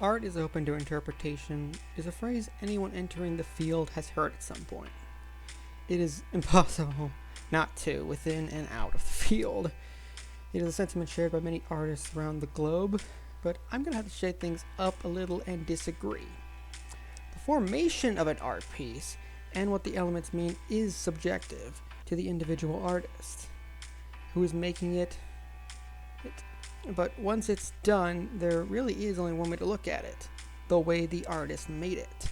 Art is open to interpretation is a phrase anyone entering the field has heard at some point. It is impossible not to within and out of the field. It is a sentiment shared by many artists around the globe, but I'm going to have to shake things up a little and disagree. The formation of an art piece and what the elements mean is subjective to the individual artist who is making it. But once it's done, there really is only one way to look at it: the way the artist made it.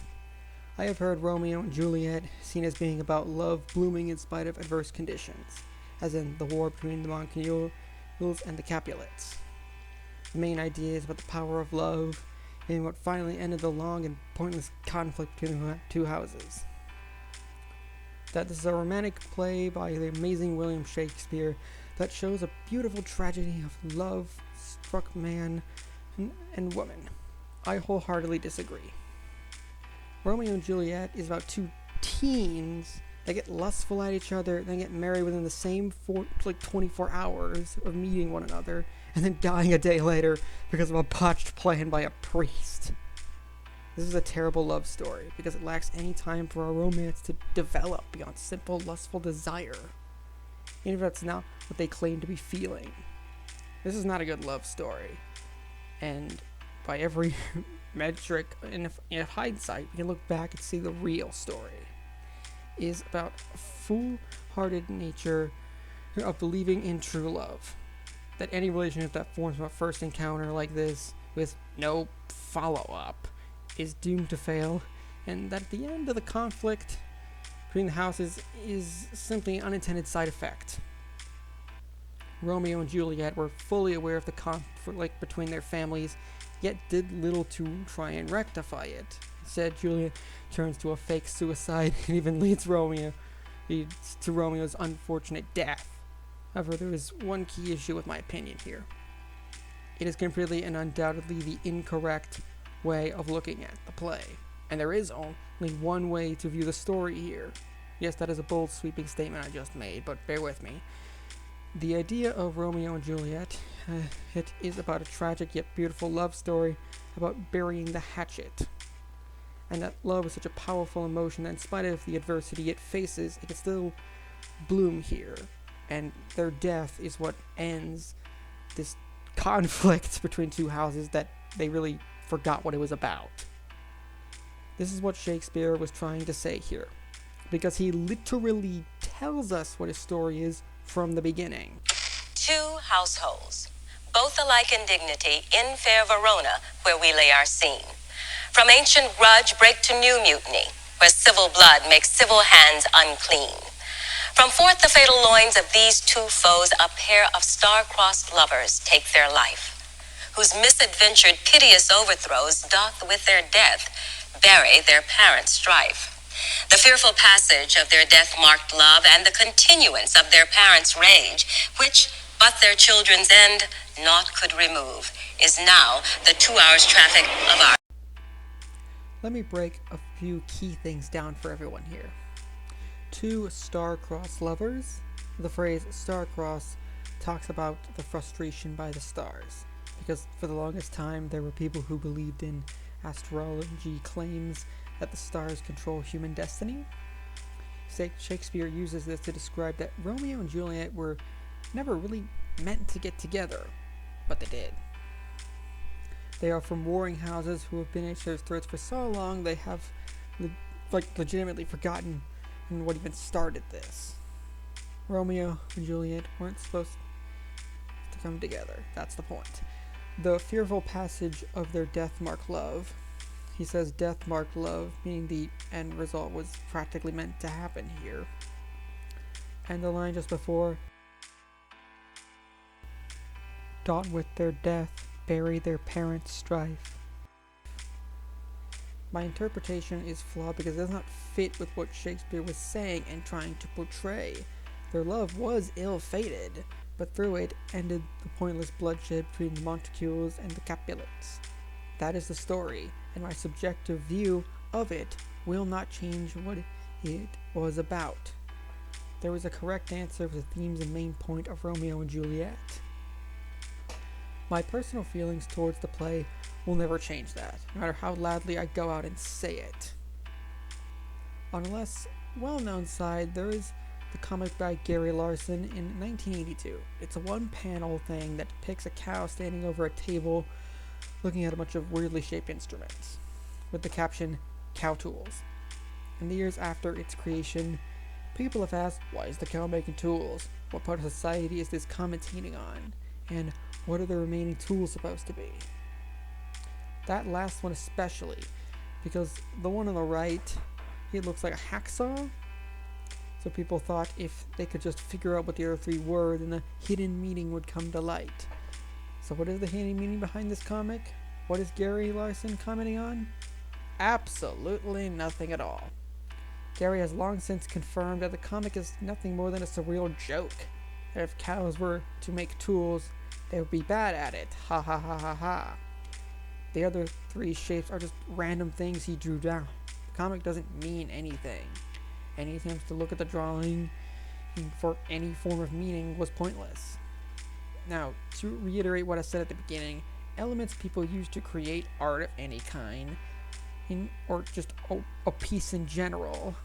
I have heard Romeo and Juliet seen as being about love blooming in spite of adverse conditions, as in the war between the Montagues and the Capulets. The main idea is about the power of love and what finally ended the long and pointless conflict between the two houses. That this is a romantic play by the amazing William Shakespeare that shows a beautiful tragedy of love-struck man and woman. I wholeheartely disagree. Romeo and Juliet is about two teens that get lustful at each other, then get married within the same 24 hours of meeting one another, and then dying a day later because of a botched plan by a priest. This is a terrible love story because it lacks any time for our romance to develop beyond simple lustful desire, even if that's not what they claim to be feeling. This is not a good love story, and by every metric in hindsight, we can look back and see the real story is about a foolhardy nature of believing in true love. That any relationship that forms from a first encounter like this with no follow-up is doomed to fail, and that at the end of the conflict between the houses is simply an unintended side effect. Romeo and Juliet were fully aware of the conflict between their families, yet did little to try and rectify it. Instead, Juliet turns to a fake suicide and even leads to Romeo's unfortunate death. However, there is one key issue with my opinion here. It is completely and undoubtedly the incorrect way of looking at the play, and there is only one way to view the story here. Yes, that is a bold, sweeping statement I just made, but bear with me. The idea of Romeo and Juliet, it is about a tragic yet beautiful love story about burying the hatchet. And that love is such a powerful emotion that in spite of the adversity it faces, it can still bloom here. And their death is what ends this conflict between two houses that they really forgot what it was about. This is what Shakespeare was trying to say here, because he literally tells us what his story is from the beginning. Two households, both alike in dignity, in fair Verona, where we lay our scene. From ancient grudge break to new mutiny, where civil blood makes civil hands unclean. From forth the fatal loins of these two foes, a pair of star-crossed lovers take their life, whose misadventured piteous overthrows doth with their death bury their parents' strife. The fearful passage of their death-marked love and the continuance of their parents' rage, which but their children's end naught could remove, is now the 2 hours traffic of our... Let me break a few key things down for everyone here. Two star-crossed lovers. The phrase star-crossed talks about the frustration by the stars, because for the longest time there were people who believed in astrology claims that the stars control human destiny. Shakespeare uses this to describe that Romeo and Juliet were never really meant to get together, but they did. They are from warring houses who have been at each other's throats for so long they have legitimately forgotten what even started this. Romeo and Juliet weren't supposed to come together. That's the point. The fearful passage of their death-marked love. He says death-marked love, meaning the end result was practically meant to happen here. And the line just before, dot with their death, bury their parents' strife. My interpretation is flawed because it does not fit with what Shakespeare was saying and trying to portray. Their love was ill-fated, but through it ended the pointless bloodshed between the Montagues and the Capulets. That is the story, and my subjective view of it will not change what it was about. There was a correct answer for the themes and main point of Romeo and Juliet. My personal feelings towards the play will never change that, no matter how loudly I go out and say it. On a less well-known side, there is the comic by Gary Larson in 1982. It's a one-panel thing that depicts a cow standing over a table looking at a bunch of weirdly shaped instruments, with the caption, "Cow Tools." In the years after its creation, people have asked, why is the cow making tools? What part of society is this commentating on? And what are the remaining tools supposed to be? That last one especially, because the one on the right, it looks like a hacksaw. So people thought if they could just figure out what the other three were, then the hidden meaning would come to light. So what is the hidden meaning behind this comic? What is Gary Larson commenting on? Absolutely nothing at all. Gary has long since confirmed that the comic is nothing more than a surreal joke. That if cows were to make tools, they would be bad at it. Ha ha ha ha ha. The other three shapes are just random things he drew down. The comic doesn't mean anything. Any attempts to look at the drawing for any form of meaning was pointless. Now, to reiterate what I said at the beginning, elements people use to create art of any kind, or just a piece in general,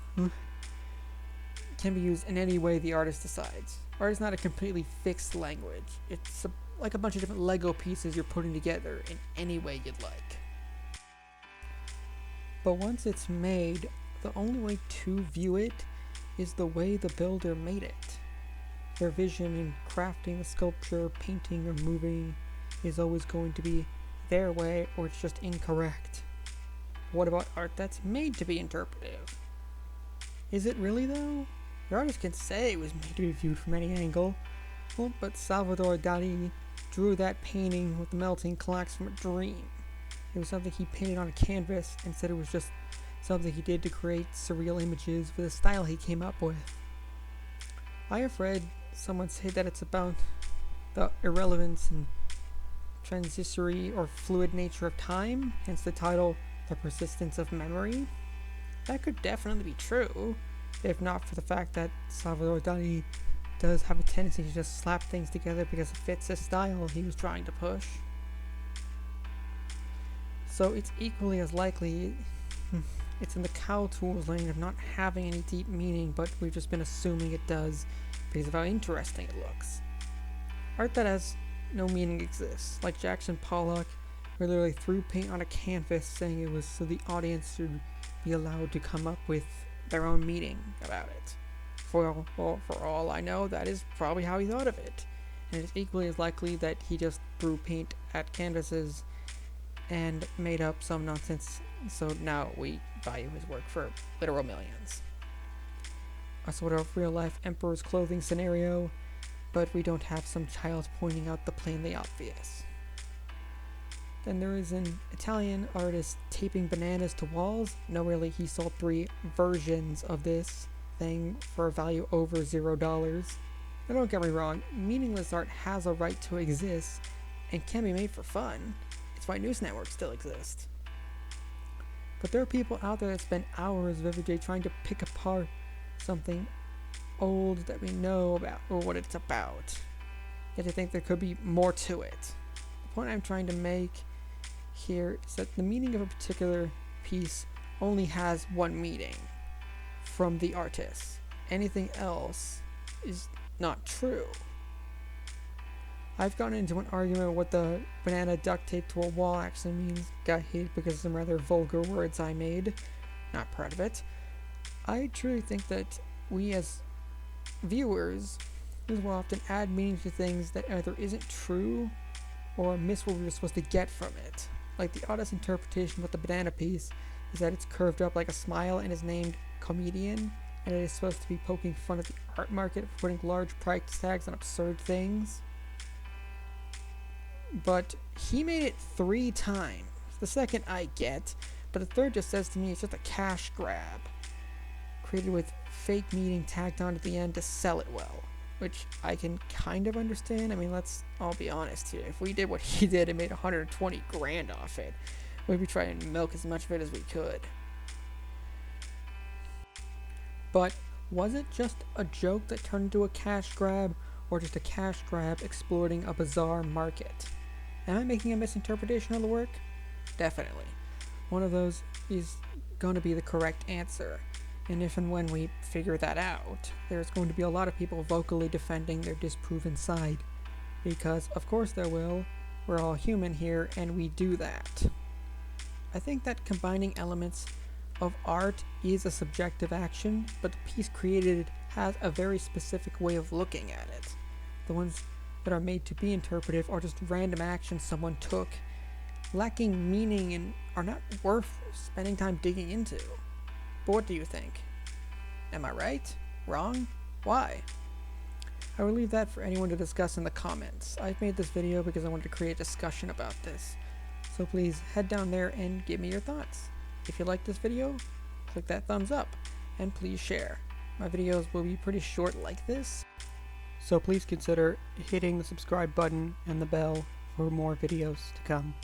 can be used in any way the artist decides. Art is not a completely fixed language. It's like a bunch of different Lego pieces you're putting together in any way you'd like. But once it's made, the only way to view it is the way the builder made it. Their vision in crafting the sculpture, painting, or moving is always going to be their way, or it's just incorrect. What about art that's made to be interpretive? Is it really, though? The artist can say it was made to be viewed from any angle. Well, but Salvador Dali drew that painting with the melting clocks from a dream. It was something he painted on a canvas and said it was just something he did to create surreal images with a style he came up with. I have read someone say that it's about the irrelevance and transitory or fluid nature of time, hence the title, The Persistence of Memory. That could definitely be true, if not for the fact that Salvador Dali does have a tendency to just slap things together because it fits the style he was trying to push. So it's equally as likely it's in the cow tools lane of not having any deep meaning, but we've just been assuming it does because of how interesting it looks. Art that has no meaning exists, like Jackson Pollock, who literally threw paint on a canvas saying it was so the audience should be allowed to come up with their own meaning about it. For all I know, that is probably how he thought of it. And it's equally as likely that he just threw paint at canvases and made up some nonsense, so now we value his work for literal millions. A sort of real-life emperor's clothing scenario, but we don't have some child pointing out the plainly obvious. Then there is an Italian artist taping bananas to walls. No, really, he sold 3 versions of this thing for a value over $0. Now, don't get me wrong, meaningless art has a right to exist and can be made for fun. It's why news networks still exist. But there are people out there that spend hours of every day trying to pick apart something old that we know about or what it's about. Yet I think there could be more to it. The point I'm trying to make here is that the meaning of a particular piece only has one meaning from the artist. Anything else is not true. I've gotten into an argument with what the banana duct taped to a wall actually means. Got hit because of some rather vulgar words I made. Not proud of it. I truly think that we as viewers will often add meaning to things that either isn't true or miss what we were supposed to get from it. Like the oddest interpretation with the banana piece is that it's curved up like a smile and is named comedian, and it is supposed to be poking fun at the art market for putting large price tags on absurd things. But he made it 3 times. The second I get, but the third just says to me it's just a cash grab, created with fake meaning tagged on at the end to sell it well, which I can kind of understand. I mean, let's all be honest here. If we did what he did and made 120 grand off it, we'd be trying to milk as much of it as we could. But was it just a joke that turned into a cash grab, or just a cash grab exploiting a bizarre market? Am I making a misinterpretation of the work? Definitely. One of those is going to be the correct answer. And if and when we figure that out, there's going to be a lot of people vocally defending their disproven side. Because, of course there will. We're all human here, and we do that. I think that combining elements of art is a subjective action, but the piece created has a very specific way of looking at it. The ones that are made to be interpretive are just random actions someone took, lacking meaning and are not worth spending time digging into. But what do you think? Am I right? Wrong? Why? I will leave that for anyone to discuss in the comments. I've made this video because I wanted to create a discussion about this. So please head down there and give me your thoughts. If you like this video, click that thumbs up and please share. My videos will be pretty short like this, so please consider hitting the subscribe button and the bell for more videos to come.